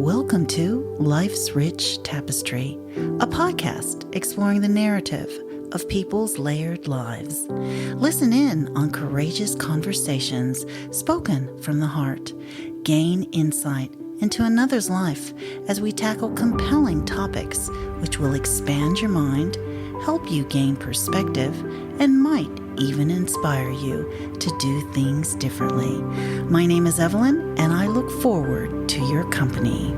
Welcome to Life's Rich Tapestry, a podcast exploring the narrative of people's layered lives. Listen in on courageous conversations spoken from the heart. Gain insight into another's life as we tackle compelling topics which will expand your mind, help you gain perspective, and might even inspire you to do things differently. My name is Evelyn, and I look forward to your company.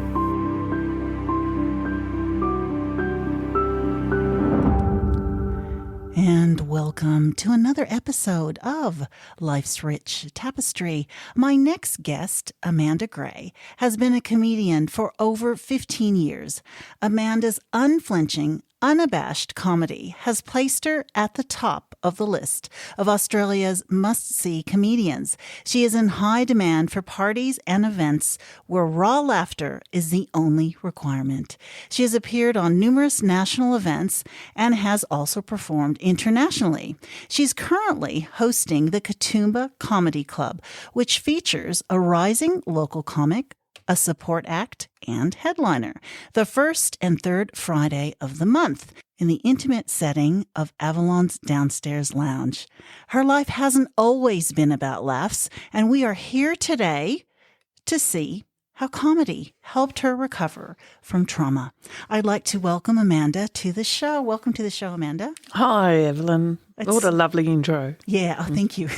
And welcome to another episode of Life's Rich Tapestry. My next guest, Amanda Gray, has been a comedian for over 15 years. Amanda's unflinching, unabashed comedy has placed her at the top of the list of Australia's must-see comedians. She is in high demand for parties and events where raw laughter is the only requirement. She has appeared on numerous national events and has also performed internationally. She's currently hosting the Katoomba Comedy Club, which features a rising local comic, a support act, and headliner, the first and third Friday of the month, in the intimate setting of Avalon's downstairs lounge. Her life hasn't always been about laughs, and we are here today to see how comedy helped her recover from trauma. I'd like to welcome Amanda to the show. Welcome to the show, Amanda. Hi, Evelyn. What a lovely intro. Yeah, thank you.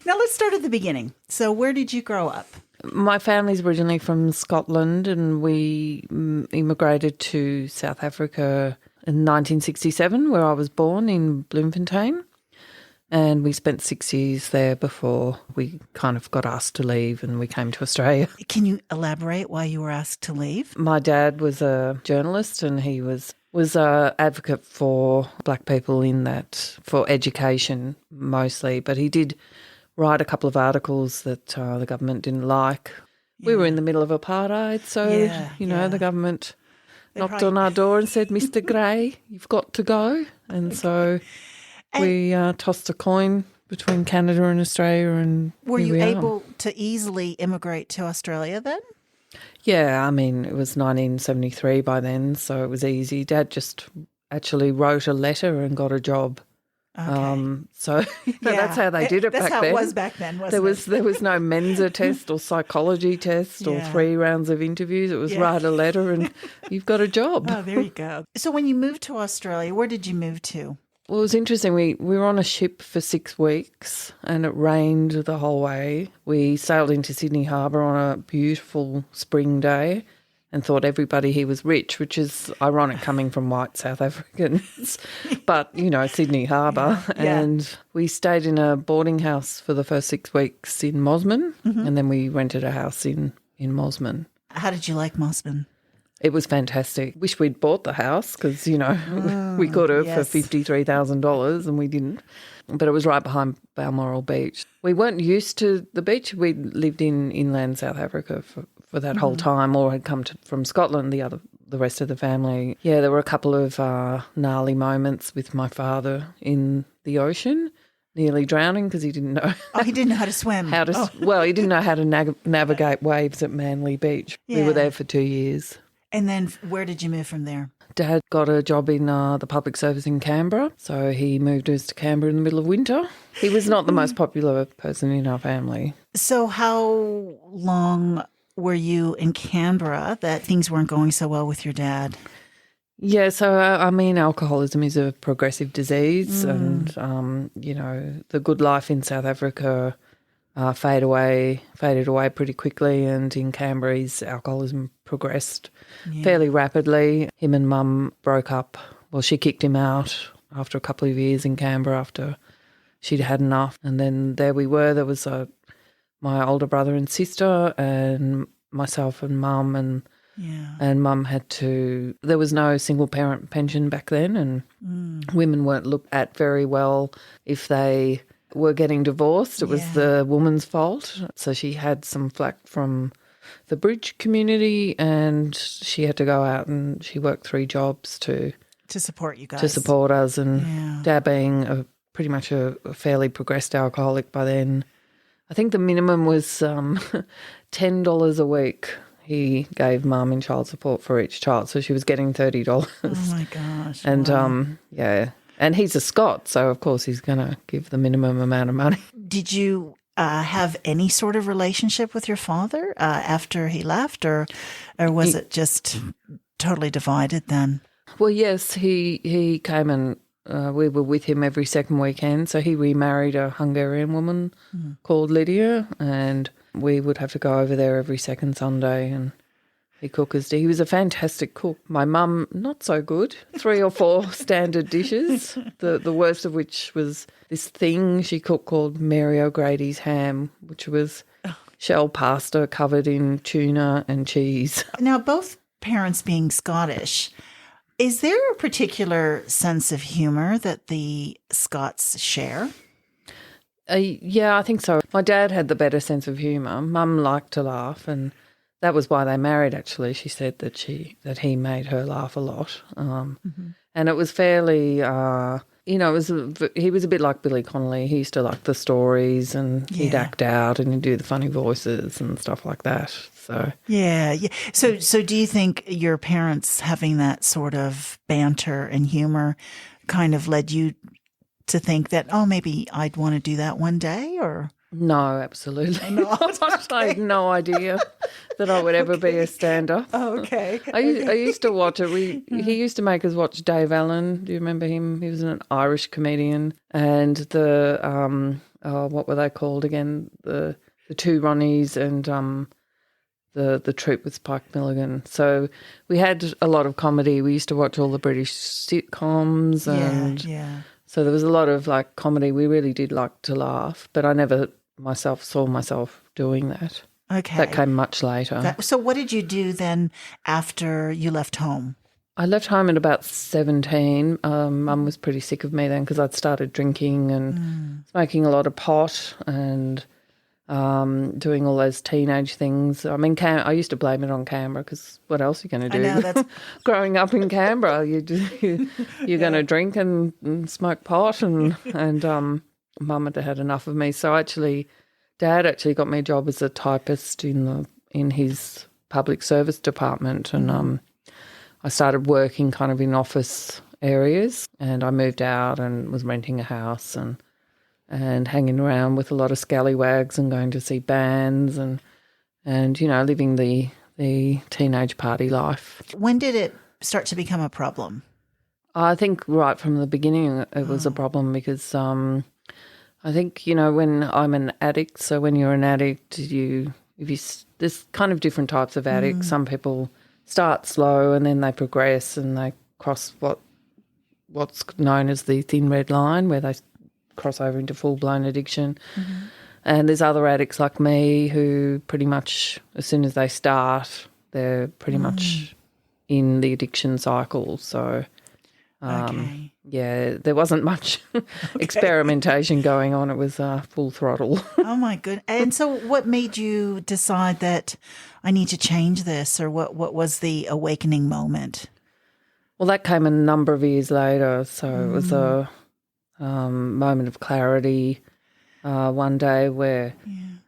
Now let's start at the beginning. So where did you grow up? My family's originally from Scotland, and we immigrated to South Africa in 1967, where I was born in Bloemfontein. And we spent 6 years there before we kind of got asked to leave and we came to Australia. Can you elaborate why you were asked to leave? My dad was a journalist, and he was an advocate for black people in that, for education mostly, but he did write a couple of articles that the government didn't like. Yeah. We were in the middle of apartheid, so, the government knocked on our door and said, Mr. Gray, you've got to go. And so we tossed a coin between Canada and Australia. And were you able to easily immigrate to Australia then? Yeah, I mean, it was 1973 by then, so it was easy. Dad just actually wrote a letter and got a job. Okay. That's how they did it back then. That's how it was back then, wasn't it? There was no Mensa test or psychology test or 3 rounds of interviews. It was write a letter and you've got a job. Oh, there you go. So when you moved to Australia, where did you move to? Well, it was interesting. We were on a ship for 6 weeks and it rained the whole way. We sailed into Sydney Harbour on a beautiful spring day and thought everybody here was rich, which is ironic coming from white South Africans. But, Sydney Harbour. Yeah. And we stayed in a boarding house for the first 6 weeks in Mosman, and then we rented a house in Mosman. How did you like Mosman? It was fantastic. Wish we'd bought the house because, we could have for $53,000 and we didn't. But it was right behind Balmoral Beach. We weren't used to the beach. We lived in inland South Africa for that whole time, or had come from Scotland, the rest of the family. Yeah, there were a couple of gnarly moments with my father in the ocean, nearly drowning because he didn't know. Oh, he didn't know how to swim. Well, he didn't know how to navigate waves at Manly Beach. Yeah. We were there for 2 years. And then where did you move from there? Dad got a job in the public service in Canberra, so he moved us to Canberra in the middle of winter. He was not the most popular person in our family. So how long were you in Canberra that things weren't going so well with your dad? Yeah, so, alcoholism is a progressive disease and, the good life in South Africa faded away pretty quickly, and in Canberra his alcoholism progressed fairly rapidly. Him and Mum broke up. Well, she kicked him out after a couple of years in Canberra after she'd had enough. And then there we were. There was my older brother and sister and myself and Mum, and Mum had to – there was no single-parent pension back then, and women weren't looked at very well if they – were getting divorced. It was the woman's fault. So she had some flack from the bridge community, and she had to go out and she worked 3 jobs to support you guys. To support us. And Dad being pretty much a fairly progressed alcoholic by then, I think the minimum was $10 a week he gave mum in child support for each child. So she was getting $30. Oh, my gosh. And, wow. yeah. And he's a Scot, so of course he's going to give the minimum amount of money. Did you have any sort of relationship with your father after he left, or was it just totally divided then? Well, yes, he came and we were with him every second weekend. So he remarried a Hungarian woman called Lydia, and we would have to go over there every second Sunday and he cooked us. He was a fantastic cook. My mum, not so good. 3 or 4 standard dishes, the worst of which was this thing she cooked called Mary O'Grady's ham, which was shell pasta covered in tuna and cheese. Now, both parents being Scottish, is there a particular sense of humor that the Scots share? Yeah, I think so. My dad had the better sense of humour. Mum liked to laugh, and that was why they married, actually. She said that he made her laugh a lot. And it was fairly, he was a bit like Billy Connolly. He used to like the stories and he'd act out and he'd do the funny voices and stuff like that. So Yeah. So do you think your parents having that sort of banter and humor kind of led you to think that, oh, maybe I'd want to do that one day, or? No, absolutely not. I had no idea that I would ever be a stand-up. Oh, okay. I used to watch it. He used to make us watch Dave Allen. Do you remember him? He was an Irish comedian, and the what were they called again? The two Ronnies and the troupe with Spike Milligan. So we had a lot of comedy. We used to watch all the British sitcoms, and so there was a lot of like comedy. We really did like to laugh, but I never saw myself doing that. Okay. That came much later. So what did you do then after you left home? I left home at about 17. Mum was pretty sick of me then because I'd started drinking and smoking a lot of pot and doing all those teenage things. I mean, I used to blame it on Canberra because what else are you going to do? I know, that's... Growing up in Canberra, you're going to drink and smoke pot and Mum had had enough of me. So Dad actually got me a job as a typist in his public service department, and I started working kind of in office areas, and I moved out and was renting a house and hanging around with a lot of scallywags and going to see bands and living the teenage party life. When did it start to become a problem? I think right from the beginning it was a problem because I think, when I'm an addict, so when you're an addict, there's kind of different types of addicts. Some people start slow and then they progress and they cross what's known as the thin red line, where they cross over into full-blown addiction. And there's other addicts like me who pretty much as soon as they start, they're pretty much in the addiction cycle. So there wasn't much experimentation going on. It was full throttle. Oh, my goodness. And so what made you decide that I need to change this, or what was the awakening moment? Well, that came a number of years later. So it was a moment of clarity one day where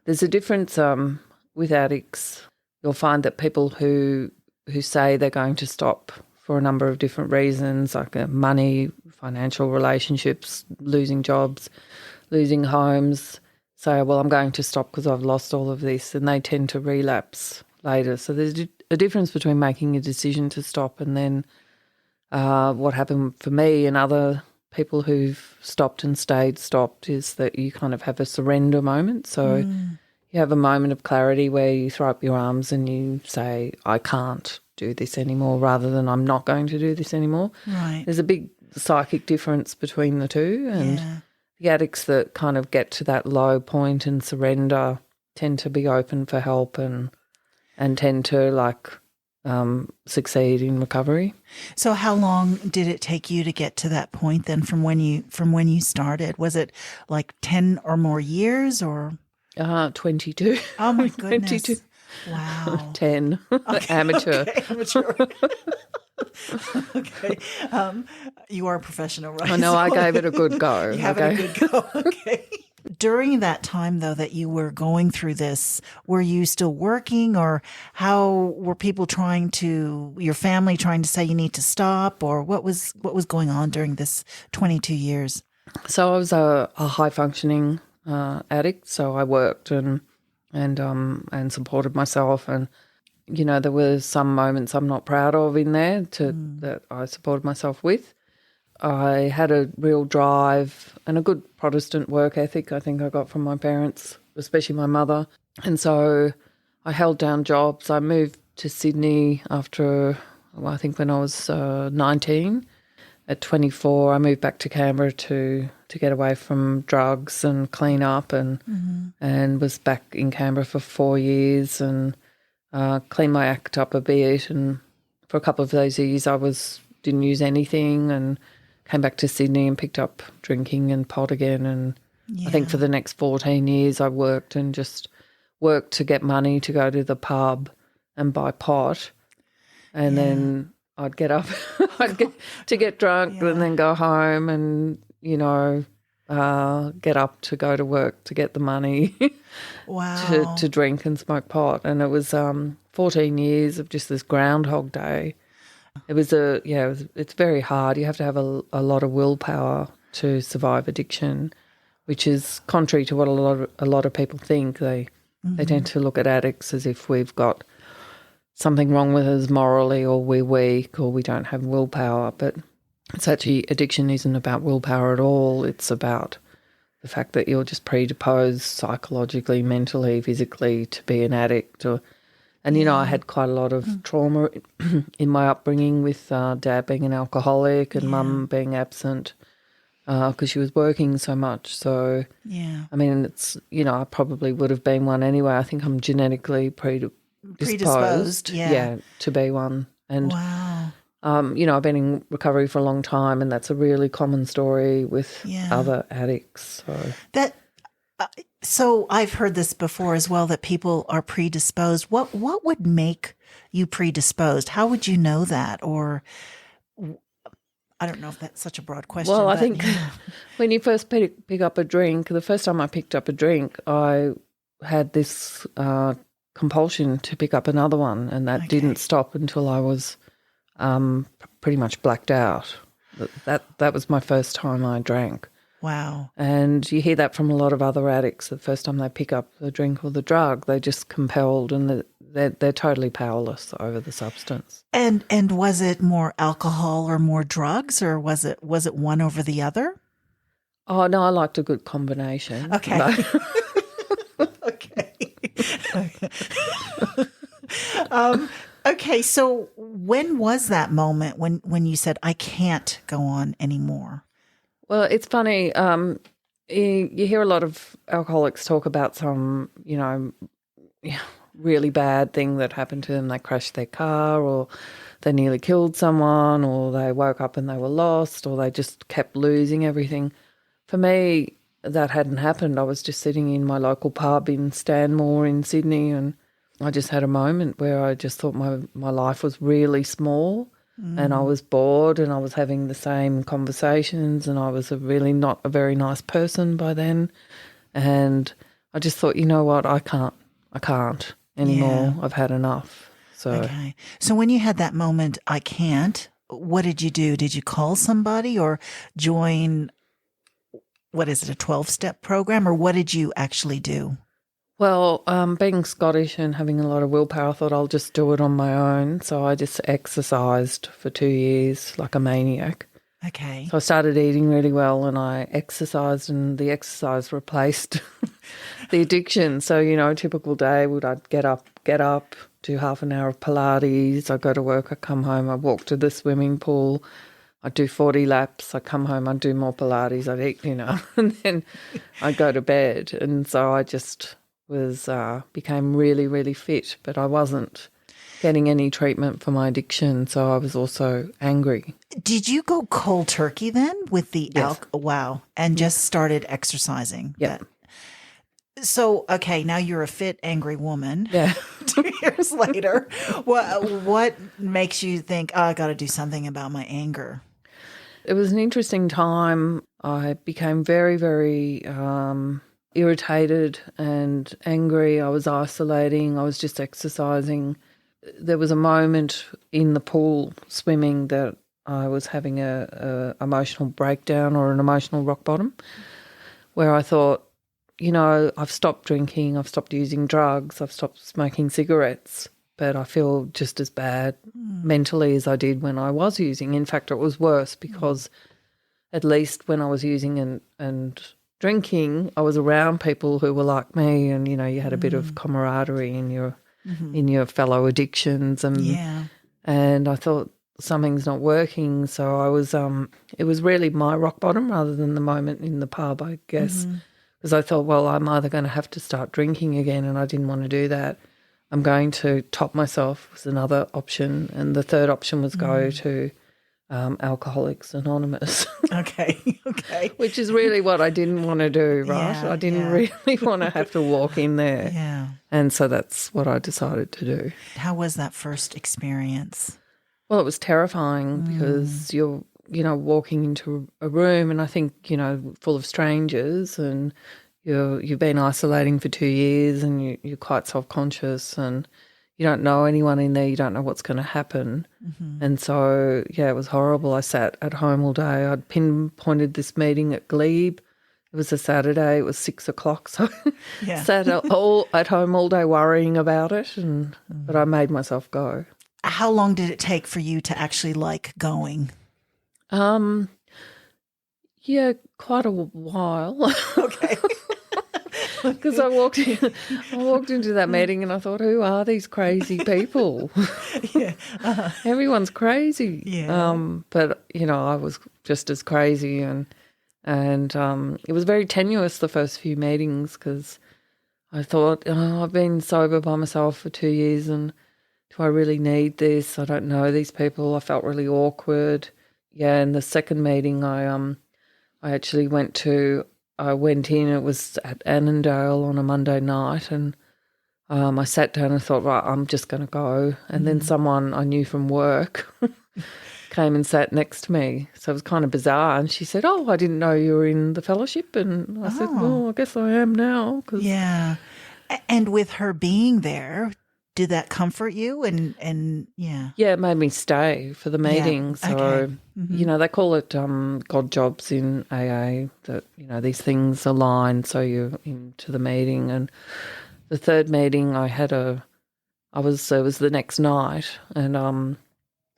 there's a difference with addicts. You'll find that people who say they're going to stop for a number of different reasons, like money, financial relationships, losing jobs, losing homes, say, well, I'm going to stop because I've lost all of this, and they tend to relapse later. So there's a difference between making a decision to stop and then what happened for me and other people who've stopped and stayed stopped is that you kind of have a surrender moment. So you have a moment of clarity where you throw up your arms and you say, I can't do this anymore, rather than I'm not going to do this anymore. Right. There's a big psychic difference between the two, and the addicts that kind of get to that low point and surrender tend to be open for help and tend to succeed in recovery. So how long did it take you to get to that point then from when you started? Was it like 10 or more years, or 22. Oh my goodness. 22. Wow. 10. Okay, Amateur. Okay, amateur. Okay. You are a professional, right? I know, I gave it a good go. You have it a good go. Okay. During that time, though, that you were going through this, were you still working, or how were people your family trying to say you need to stop, or what was going on during this 22 years? So I was a high functioning addict. So I worked and supported myself, and there were some moments I'm not proud of in there that I supported myself with. I had a real drive and a good Protestant work ethic, I think I got from my parents, especially my mother. And so I held down jobs. I moved to Sydney after, I think when I was 19. At 24, I moved back to Canberra to get away from drugs and clean up, and was back in Canberra for 4 years and cleaned my act up a bit. And for a couple of those years, didn't use anything, and came back to Sydney and picked up drinking and pot again. And I think for the next 14 years I worked and just worked to get money to go to the pub and buy pot. And then I'd get up to get drunk and then go home and, get up to go to work to get the money to drink and smoke pot. And it was 14 years of just this Groundhog Day. It was it's very hard. You have to have a lot of willpower to survive addiction, which is contrary to what a lot of people think. They tend to look at addicts as if we've got something wrong with us morally, or we're weak, or we don't have willpower. But it's actually, addiction isn't about willpower at all. It's about the fact that you're just predisposed psychologically, mentally, physically to be an addict. I had quite a lot of trauma in my upbringing with dad being an alcoholic and mum being absent because she was working so much. So, I mean, it's, I probably would have been one anyway. I think I'm genetically predisposed to be one. And, I've been in recovery for a long time, and that's a really common story with other addicts. So I've heard this before as well, that people are predisposed. What would make you predisposed? How would you know that? Or I don't know if that's such a broad question. Well, I think when you first pick up a drink, the first time I picked up a drink, I had this compulsion to pick up another one, and that didn't stop until I was pretty much blacked out. That was my first time I drank. Wow. And you hear that from a lot of other addicts. The first time they pick up the drink or the drug, they're just compelled, and they're totally powerless over the substance. And was it more alcohol or more drugs, or was it one over the other? Oh, no, I liked a good combination. Okay. Okay. Okay, so when was that moment when you said, I can't go on anymore? Well, it's funny. You hear a lot of alcoholics talk about some, really bad thing that happened to them. They crashed their car, or they nearly killed someone, or they woke up and they were lost, or they just kept losing everything. For me, that hadn't happened. I was just sitting in my local pub in Stanmore in Sydney, and I just had a moment where I just thought my life was really small. And I was bored, and I was having the same conversations, and I was really not a very nice person by then. And I just thought, you know what, I can't anymore. I've had enough. So when you had that moment, I can't, what did you do? Did you call somebody or join, what is it, a 12-step program, or what did you actually do? Well, being Scottish and having a lot of willpower, I thought I'll just do it on my own. So I just exercised for 2 years like a maniac. Okay. So I started eating really well, and I exercised, and the exercise replaced the addiction. So, a typical day I'd get up, do half an hour of Pilates. I'd go to work, I'd come home, I'd walk to the swimming pool. I'd do 40 laps, I'd come home, I'd do more Pilates, I'd eat, and then I'd go to bed. And so I just became really, really fit, but I wasn't getting any treatment for my addiction, so I was also angry. Did you go cold turkey then with the alcohol? Wow. And just started exercising? Yeah. So, okay, now you're a fit, angry woman. Yeah. 2 years later. What makes you think, I got to do something about my anger? It was an interesting time. I became very, very irritated and angry. I was isolating. I was just exercising. There was a moment in the pool swimming that I was having a emotional breakdown or an emotional rock bottom where I thought, I've stopped drinking, I've stopped using drugs, I've stopped smoking cigarettes, but I feel just as bad mentally as I did when I was using. In fact, it was worse because at least when I was using and drinking, I was around people who were like me, and you had a bit of camaraderie in your fellow addictions, and I thought something's not working. So I was it was really my rock bottom rather than the moment in the pub, I guess, because I thought, well, I'm either going to have to start drinking again, and I didn't want to do that. I'm going to top myself was another option, and the third option was go to Alcoholics Anonymous. Okay. Which is really what I didn't want to do, right? Yeah, I didn't really want to have to walk in there. Yeah. And so that's what I decided to do. How was that first experience? Well, it was terrifying because you're, walking into a room and I think, full of strangers, and you've been isolating for 2 years and you're quite self-conscious and you don't know anyone in there, you don't know what's going to happen. And so, it was horrible. I sat at home all day. I'd pinpointed this meeting at Glebe. It was a Saturday. It was 6:00, so sat at home all day worrying about it, but I made myself go. How long did it take for you to actually like going? Quite a while. Okay. Because I walked into that meeting and I thought, who are these crazy people? Everyone's crazy. Yeah. But I was just as crazy, and it was very tenuous the first few meetings because I thought, I've been sober by myself for 2 years, and do I really need this? I don't know these people. I felt really awkward. Yeah, and the second meeting I actually went in, it was at Annandale on a Monday night, and I sat down and thought, right, I'm just going to go. And then someone I knew from work came and sat next to me. So it was kind of bizarre. And she said, I didn't know you were in the fellowship. And I said, well, I guess I am now. Yeah. And with her being there, did that comfort you? And yeah. Yeah, it made me stay for the meeting. Yeah. So, Okay. they call it God jobs in AA, that, these things align so you're into the meeting. And the third meeting it was the next night, and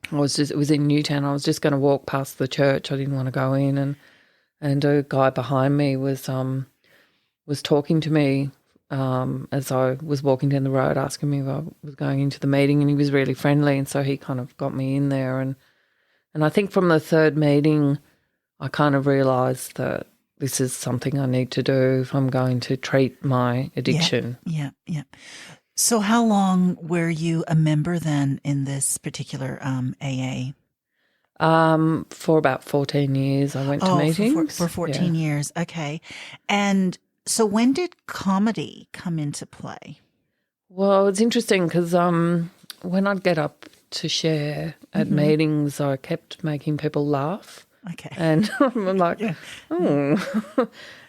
it was in Newtown. I was just going to walk past the church. I didn't want to go in, and a guy behind me was talking to me as I was walking down the road, asking me if I was going into the meeting, and he was really friendly, and so he kind of got me in there. And I think from the third meeting, I kind of realised that this is something I need to do if I'm going to treat my addiction. Yeah. So how long were you a member then in this particular AA? For about 14 years I went to meetings. For 14 years. Okay. And so when did comedy come into play? Well, it's interesting because when I'd get up to share at meetings, I kept making people laugh. Okay. And I'm like,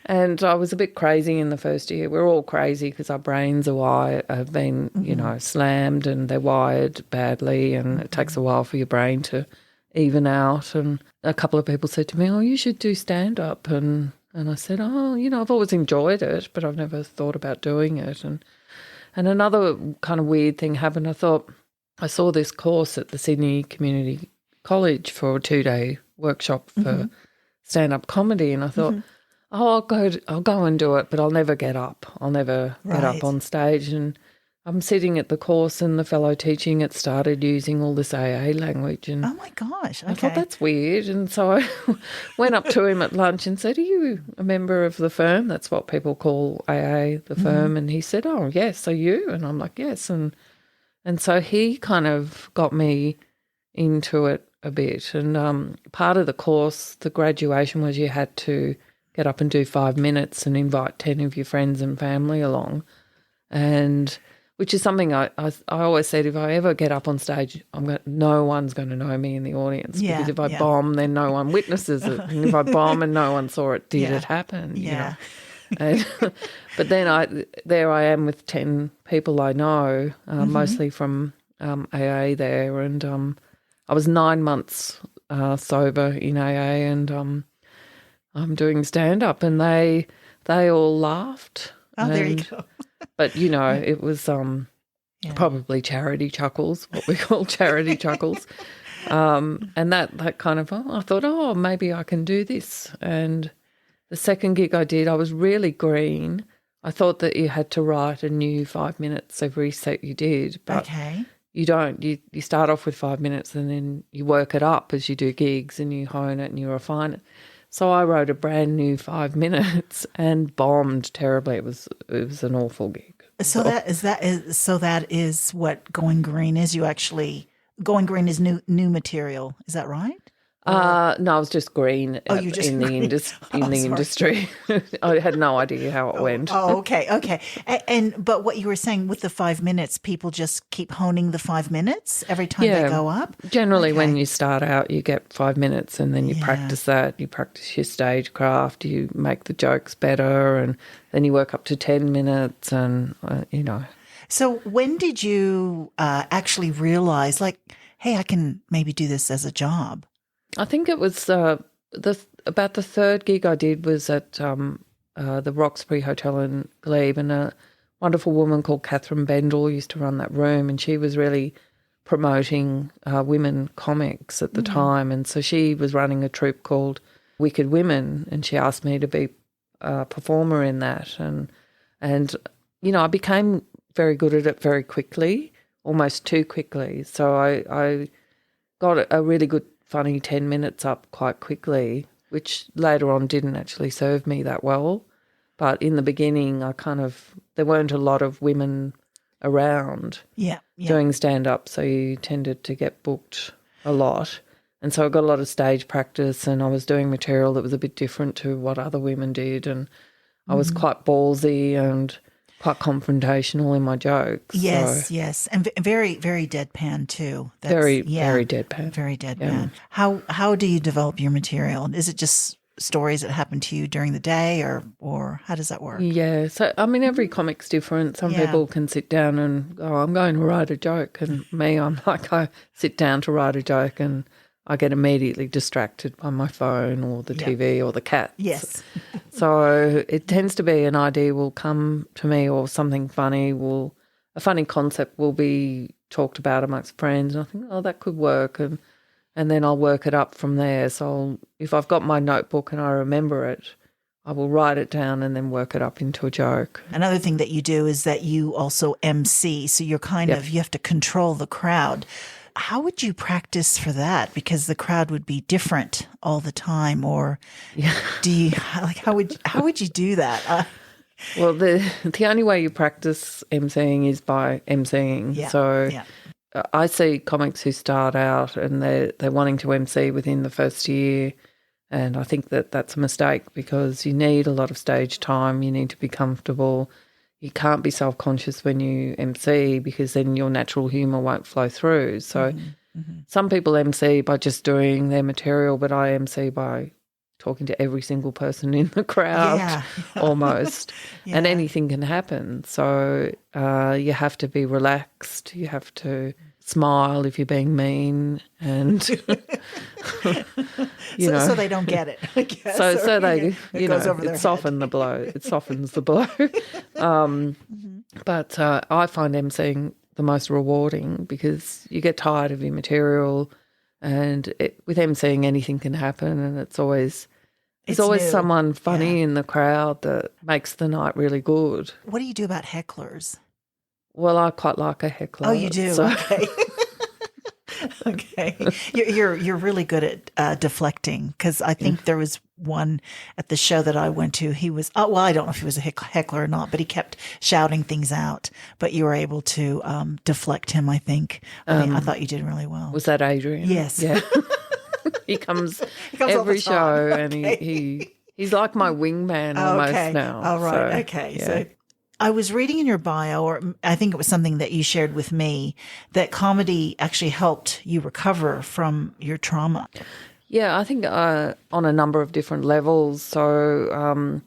And I was a bit crazy in the first year. We're all crazy because our brains have been, slammed, and they're wired badly, and it takes a while for your brain to even out. And a couple of people said to me, you should do stand-up. And I said, I've always enjoyed it, but I've never thought about doing it. And another kind of weird thing happened. I saw this course at the Sydney Community College for a 2-day workshop for stand-up comedy, and I thought, I'll go and do it, but I'll never get up. I'll never get up on stage. And I'm sitting at the course, and the fellow teaching it started using all this AA language. And oh my gosh, okay. I thought that's weird. And so I went up to him at lunch and said, are you a member of the firm? That's what people call AA, the firm. And he said, oh, yes, are you? And I'm like, yes. And so he kind of got me into it a bit. And part of the course, the graduation, was you had to get up and do 5 minutes and invite 10 of your friends and family along, and which is something I always said, if I ever get up on stage, no one's going to know me in the audience, because if I bomb, then no one witnesses it, and if I bomb and no one saw it, did it happen? Yeah. And, but then there I am with 10 people I know, mostly from AA there, and I was 9 months sober in AA, and I'm doing stand-up, and they all laughed. Oh, there you go. But, it was probably charity chuckles, what we call charity chuckles. And that kind of, I thought, maybe I can do this. And the second gig I did, I was really green. I thought that you had to write a new 5 minutes every set you did, but you don't. You start off with 5 minutes and then you work it up as you do gigs and you hone it and you refine it. So I wrote a brand new 5 minutes and bombed terribly. It was an awful gig. So that is what Going Green is. Going Green is new material. Is that right? No, I was just green in the sorry. industry. I had no idea how it went. Oh, okay. But what you were saying with the 5 minutes, people just keep honing the 5 minutes every time they go up? Generally, when you start out, you get 5 minutes and then you practice that. You practice your stagecraft, you make the jokes better, and then you work up to 10 minutes and, So when did you actually realize, like, hey, I can maybe do this as a job? I think it was about the third gig I did was at the Roxbury Hotel in Glebe, and a wonderful woman called Catherine Bendel used to run that room, and she was really promoting women comics at the time, and so she was running a troupe called Wicked Women, and she asked me to be a performer in that, and I became very good at it very quickly, almost too quickly. So I got a really good funny 10 minutes up quite quickly, which later on didn't actually serve me that well. But in the beginning, there weren't a lot of women around doing stand-up, so you tended to get booked a lot. And so I got a lot of stage practice, and I was doing material that was a bit different to what other women did, and I was quite ballsy and quite confrontational in my jokes. Yes. And very, very deadpan too. Very deadpan. Very deadpan. Yeah. How do you develop your material? Is it just stories that happen to you during the day, or how does that work? Yeah. So, every comic's different. Some people can sit down and go, I'm going to write a joke. And me, I'm like, I sit down to write a joke and I get immediately distracted by my phone or the TV or the cats. Yes. So it tends to be an idea will come to me, or something funny a funny concept will be talked about amongst friends, and I think, that could work, and then I'll work it up from there. So if I've got my notebook and I remember it, I will write it down and then work it up into a joke. Another thing that you do is that you also MC, so you're you have to control the crowd. How would you practice for that? Because the crowd would be different all the time, or do you how would you do that? Well, the only way you practice MCing is by MCing. I see comics who start out and they're wanting to MC within the first year, and I think that that's a mistake, because you need a lot of stage time. You need to be comfortable. You can't be self-conscious when you MC, because then your natural humour won't flow through. So some people MC by just doing their material, but I MC by talking to every single person in the crowd almost, and anything can happen. So you have to be relaxed. You have to smile if you're being mean, and so they don't get it, I guess. So they, it goes over their it softens the blow. It softens the blow. But I find emceeing the most rewarding, because you get tired of your material, and with emceeing anything can happen, and it's always someone funny in the crowd that makes the night really good. What do you do about hecklers? Well, I quite like a heckler. Oh, you do? So. Okay. Okay. You're really good at deflecting, because I think there was one at the show that I went to. He was, I don't know if he was a heckler or not, but he kept shouting things out. But you were able to deflect him, I think. I thought you did really well. Was that Adrian? Yes. Yeah. He comes every show, and he's like my wingman almost now. All right. So, okay. Yeah. So I was reading in your bio, or I think it was something that you shared with me, that comedy actually helped you recover from your trauma. Yeah, I think on a number of different levels. So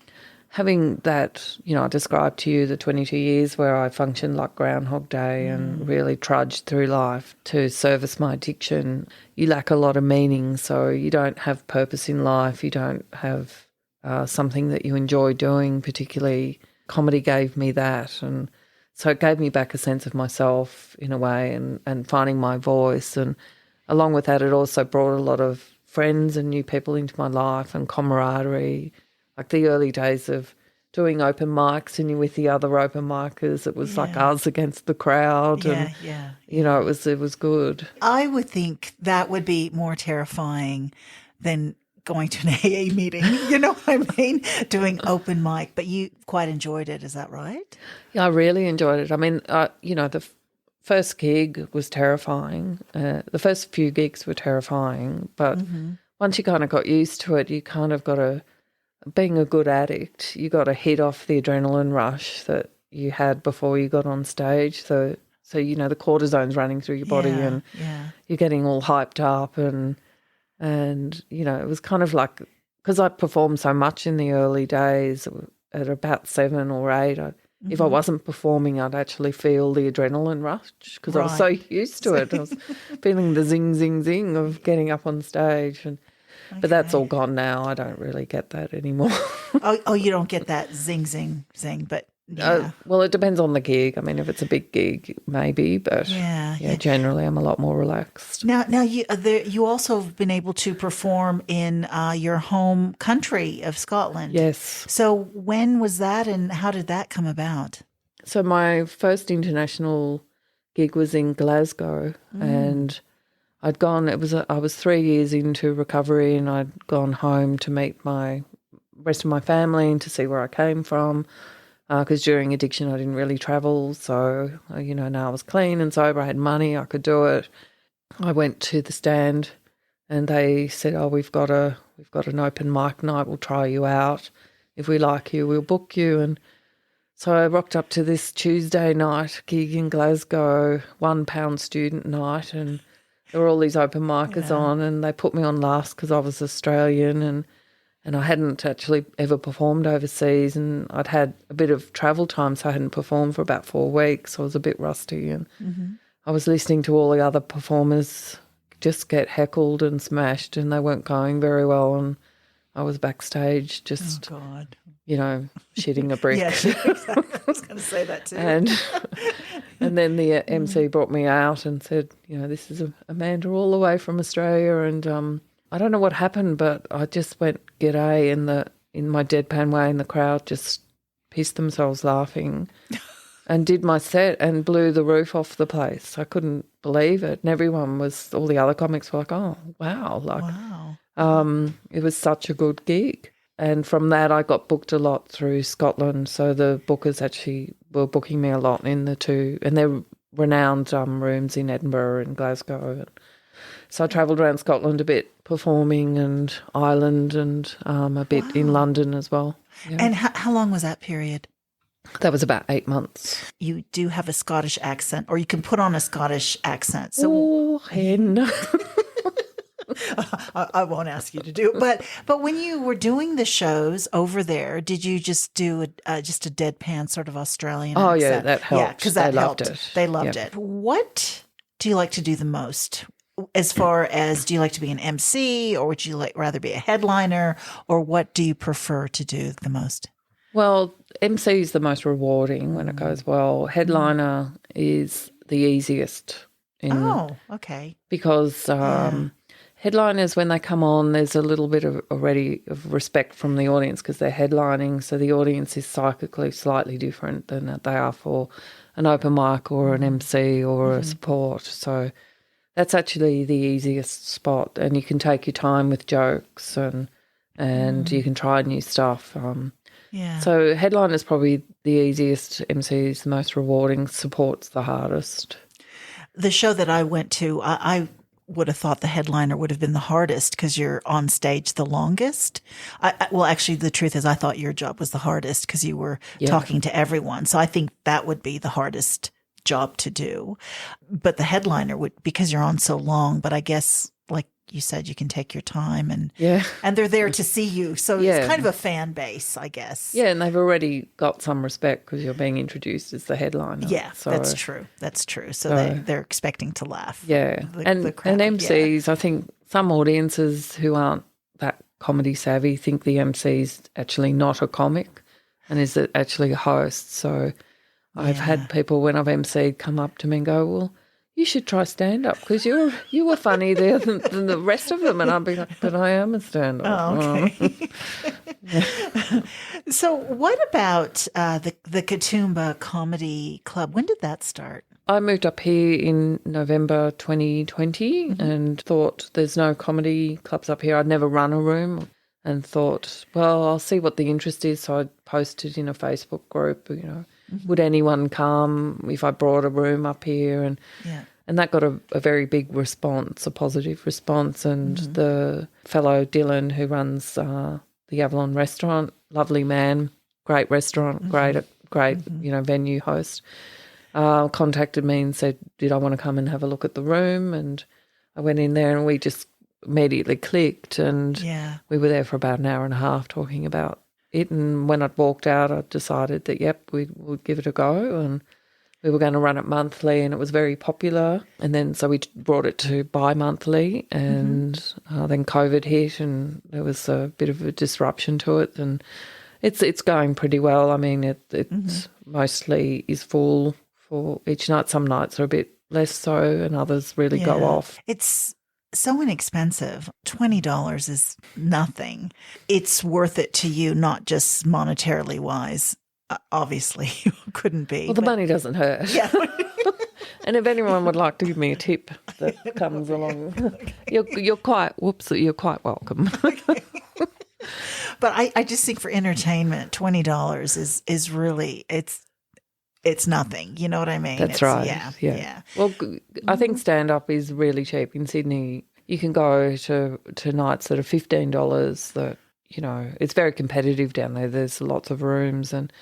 having that, I described to you the 22 years where I functioned like Groundhog Day and really trudged through life to service my addiction. You lack a lot of meaning, so you don't have purpose in life. You don't have something that you enjoy doing, particularly comedy gave me that. And so it gave me back a sense of myself in a way and finding my voice. And along with that, it also brought a lot of friends and new people into my life and camaraderie. Like the early days of doing open mics and you're with the other open micers, it was like us against the crowd. It was good. I would think that would be more terrifying than going to an AA meeting. You know what I mean? Doing open mic, but you quite enjoyed it. Is that right? Yeah, I really enjoyed it. I mean, the first gig was terrifying. The first few gigs were terrifying, but once you kind of got used to it, you kind of got to, being a good addict, you got to hit off the adrenaline rush that you had before you got on stage. So the cortisone's running through your body and you're getting all hyped up and it was kind of like, because I performed so much in the early days at about 7 or 8, if I wasn't performing, I'd actually feel the adrenaline rush because I was so used to it. I was feeling the zing, zing, zing of getting up on stage. But that's all gone now. I don't really get that anymore. You don't get that zing, zing, zing, but yeah. Well, it depends on the gig. I mean, if it's a big gig, maybe, but generally I'm a lot more relaxed. Now you also have been able to perform in your home country of Scotland. Yes. So when was that and how did that come about? So my first international gig was in Glasgow and I was 3 years into recovery and I'd gone home to meet my rest of my family and to see where I came from. Because during addiction I didn't really travel, so now I was clean and sober, I had money, I could do it. I went to the stand and they said, we've got an open mic night, we'll try you out. If we like you, we'll book you. And so I rocked up to this Tuesday night gig in Glasgow, £1 student night, and there were all these open micers on and they put me on last because I was Australian and I hadn't actually ever performed overseas and I'd had a bit of travel time, so I hadn't performed for about 4 weeks. So I was a bit rusty and I was listening to all the other performers just get heckled and smashed and they weren't going very well and I was backstage just, shitting a brick. Yeah, exactly. I was going to say that too. And then the MC brought me out and said, this is Amanda all the way from Australia and I don't know what happened, but I just went g'day in my deadpan way and the crowd just pissed themselves laughing and did my set and blew the roof off the place. I couldn't believe it. And all the other comics were like, oh, wow. It was such a good gig. And from that I got booked a lot through Scotland. So the bookers actually were booking me a lot in the two, and they're renowned rooms in Edinburgh and Glasgow. So I travelled around Scotland a bit, performing, and Ireland, and a bit in London as well. Yeah. And how long was that period? That was about 8 months. You do have a Scottish accent, or you can put on a Scottish accent. So, oh, hen. I won't ask you to do it. But when you were doing the shows over there, did you just do just a deadpan sort of Australian accent? Yeah, that helped. Yeah, because that helped. Loved it. They loved it. What do you like to do the most? As far as, do you like to be an MC, or would you rather be a headliner, or what do you prefer to do the most? Well, MC is the most rewarding when it goes well. Headliner is the easiest. Okay. Because headliners, when they come on, there's a little bit of respect from the audience because they're headlining, so the audience is psychically slightly different than they are for an open mic or an MC or a support. So that's actually the easiest spot, and you can take your time with jokes and you can try new stuff. So headline is probably the easiest, MC is the most rewarding, support's the hardest. The show that I went to, I would have thought the headliner would have been the hardest because you're on stage the longest. Well, actually, the truth is I thought your job was the hardest because you were talking to everyone. So I think that would be the hardest job to do. But the headliner would, because you're on so long, but I guess like you said, you can take your time and Yeah. they're there to see you. So Yeah. it's kind of a fan base, I guess. Yeah, and they've already got some respect because you're being introduced as the headliner. Yeah, so, that's true. That's true. So they're expecting to laugh. Yeah. The crowd, and MCs, I think some audiences who aren't that comedy savvy think the MC's actually not a comic and is actually a host. So I've had people when I've MC'd come up to me and go, well, you should try stand-up because you were funny there than the rest of them. And I'd be like, but I am a stand-up. Oh, okay. So what about the Katoomba Comedy Club? When did that start? I moved up here in November 2020 and thought there's no comedy clubs up here. I'd never run a room and thought, well, I'll see what the interest is. So I posted in a Facebook group, would anyone come if I brought a room up here? And that got a very big response, a positive response. And the fellow Dylan who runs the Avalon restaurant, lovely man, great restaurant, great venue host, contacted me and said, did I want to come and have a look at the room? And I went in there and we just immediately clicked and we were there for about an hour and a half talking about it. And when I'd walked out, I decided that, we would give it a go and we were going to run it monthly and it was very popular. And then so we brought it to bi-monthly and then COVID hit and there was a bit of a disruption to it and it's going pretty well. I mean, it mostly is full for each night. Some nights are a bit less so and others really go off. It's so inexpensive. $20 is nothing. It's worth it to you, not just monetarily wise. Obviously, you couldn't be. Well, the money doesn't hurt. Yeah. And if anyone would like to give me a tip that comes along, you're quite welcome. But I just think for entertainment, $20 is really it's nothing. You know what I mean? That's right. Yeah. Well, I think stand up is really cheap in Sydney. You can go to nights that are $15. That it's very competitive down there. There's lots of rooms, and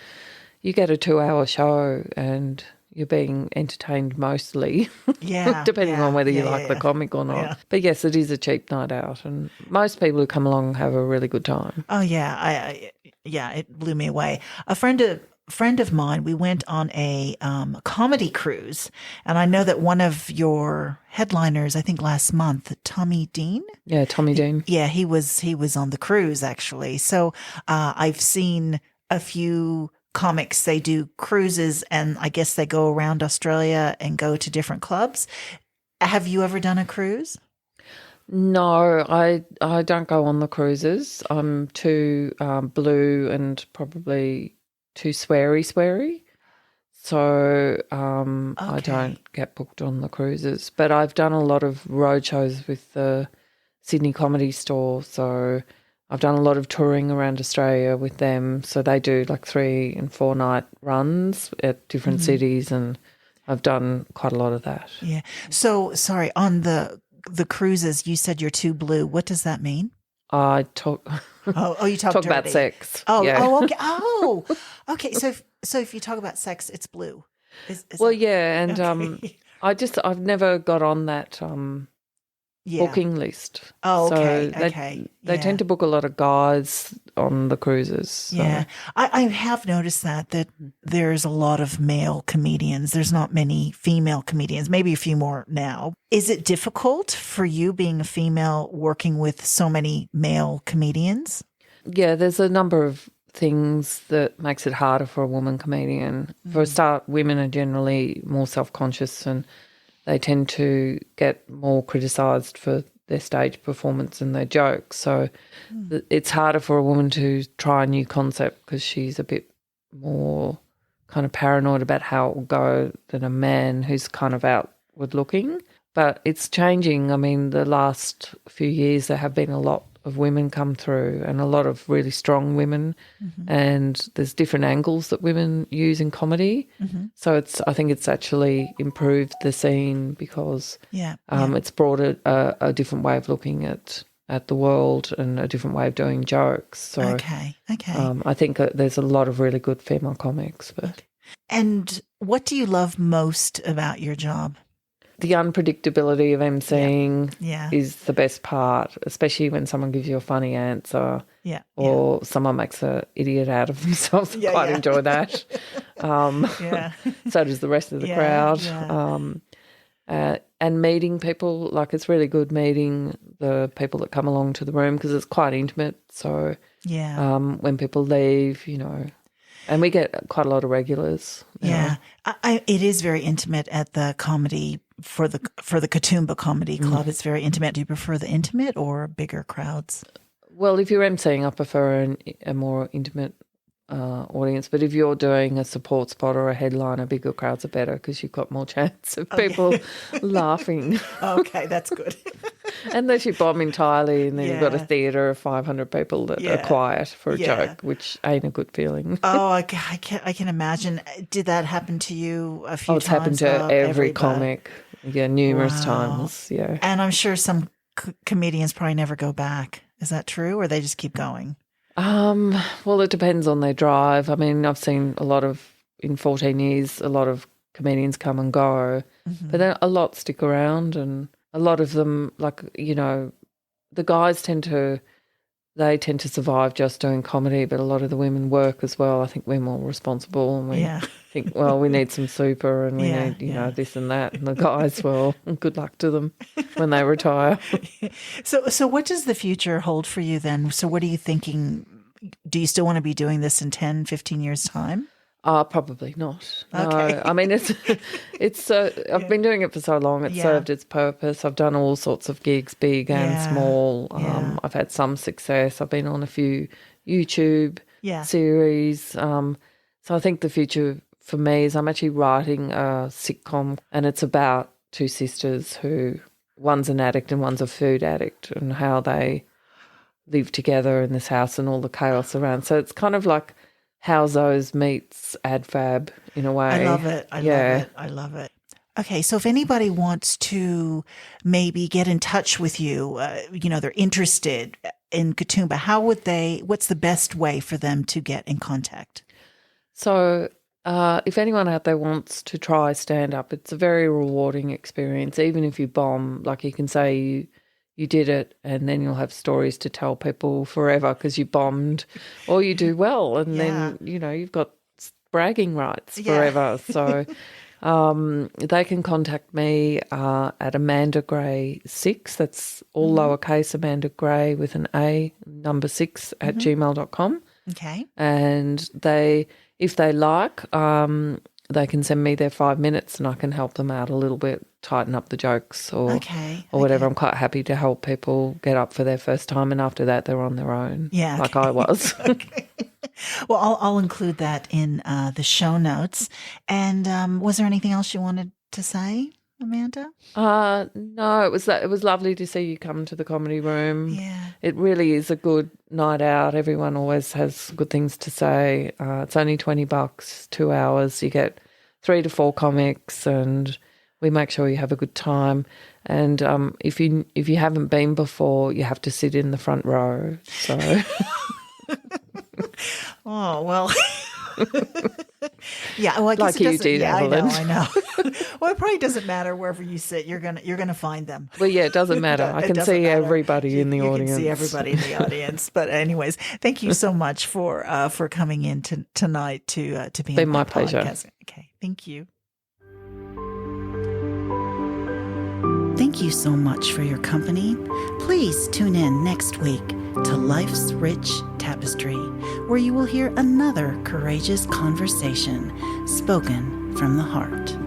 you get a 2-hour show, and you're being entertained mostly. Depending on whether you like the comic or not. Yeah. But yes, it is a cheap night out, and most people who come along have a really good time. Oh yeah, it blew me away. A friend of mine, we went on a comedy cruise, and I know that one of your headliners, I think last month, Tommy Dean. Yeah, Tommy Dean. Yeah, he was on the cruise actually. So I've seen a few comics. They do cruises, and I guess they go around Australia and go to different clubs. Have you ever done a cruise? No, I don't go on the cruises. I'm too blue and probably too sweary. So I don't get booked on the cruises. But I've done a lot of road shows with the Sydney Comedy Store. So I've done a lot of touring around Australia with them. So they do like 3 and 4 night runs at different cities, and I've done quite a lot of that. Yeah. So sorry, on the cruises, you said you're too blue. What does that mean? I talk. You talk dirty. About sex. Okay. Okay. So if you talk about sex, it's blue. And okay. I've never got on that booking list. Oh, okay. So they tend to book a lot of guys on the cruises. So. Yeah, I have noticed that there's a lot of male comedians. There's not many female comedians. Maybe a few more now. Is it difficult for you being a female working with so many male comedians? Yeah, there's a number of things that makes it harder for a woman comedian. For a start, women are generally more self-conscious and they tend to get more criticised for their stage performance and their jokes. So it's harder for a woman to try a new concept because she's a bit more kind of paranoid about how it will go than a man who's kind of outward looking. But it's changing. I mean, the last few years there have been a lot of women come through and a lot of really strong women, and there's different angles that women use in comedy. So I think it's actually improved the scene because it's brought a different way of looking at the world and a different way of doing jokes. So okay. I think there's a lot of really good female comics. But And what do you love most about your job? The unpredictability of emceeing Yeah. is the best part, especially when someone gives you a funny answer Yeah. or someone makes an idiot out of themselves. I quite enjoy that. Yeah. So does the rest of the crowd. And meeting people, like it's really good meeting the people that come along to the room because it's quite intimate. So when people leave, you know, and we get quite a lot of regulars. Yeah, it is very intimate at the comedy for the Katoomba Comedy Club. It's very intimate. Do you prefer the intimate or bigger crowds? Well, if you're emceeing, I prefer a more intimate audience. But if you're doing a support spot or a headline, a bigger crowds are better because you've got more chance of people laughing. Okay, that's good. Unless you bomb entirely and then you've got a theatre of 500 people that are quiet for a joke, which ain't a good feeling. Oh, I can imagine. Did that happen to you a few times? It's happened to every comic. Yeah, numerous times. Yeah. And I'm sure some comedians probably never go back. Is that true, or they just keep going? Well, it depends on their drive. I mean, I've seen in 14 years, a lot of comedians come and go, but then a lot stick around, and a lot of them, like, you know, the guys tend to survive just doing comedy, but a lot of the women work as well. I think we're more responsible and we think, well, we need some super and we need, you know, this and that. And the guys, well, good luck to them when they retire. So what does the future hold for you then? So what are you thinking? Do you still want to be doing this in 10, 15 years' time? Probably not. Okay. No, I mean, I've been doing it for so long. It served its purpose. I've done all sorts of gigs, big and small. I've had some success. I've been on a few YouTube series. So I think the future for me is I'm actually writing a sitcom, and it's about two sisters who, one's an addict and one's a food addict, and how they live together in this house and all the chaos around. So it's kind of like How's Those meets AdFab in a way. I love it. I love it. Okay, so if anybody wants to maybe get in touch with you, you know, they're interested in Katoomba, what's the best way for them to get in contact? So if anyone out there wants to try stand-up, it's a very rewarding experience. Even if you bomb, like you can say you did it, and then you'll have stories to tell people forever because you bombed, or you do well, and then, you know, you've got bragging rights forever. So they can contact me at Amanda Gray 6. That's all lowercase, Amanda Gray with an A, number 6 at gmail.com. Okay. And if they like, they can send me their 5 minutes and I can help them out a little bit, tighten up the jokes or whatever. I'm quite happy to help people get up for their first time, and after that they're on their own, like I was. Okay. Well, I'll include that in the show notes. And was there anything else you wanted to say, Amanda? No, it was lovely to see you come to the comedy room. Yeah. It really is a good night out. Everyone always has good things to say. It's only $20, 2 hours. You get 3 to 4 comics, and we make sure you have a good time. And if you haven't been before, you have to sit in the front row. So oh, well. Yeah, well, I guess like you did, Avalon. I know. Well, it probably doesn't matter wherever you sit. You're gonna find them. Well, yeah, it doesn't matter. I can see everybody in the audience. You can see everybody in the audience. But anyways, thank you so much for coming in tonight to be been on my podcast. pleasure. Okay, thank you. Thank you so much for your company. Please tune in next week to Life's Rich Tapestry, where you will hear another courageous conversation spoken from the heart.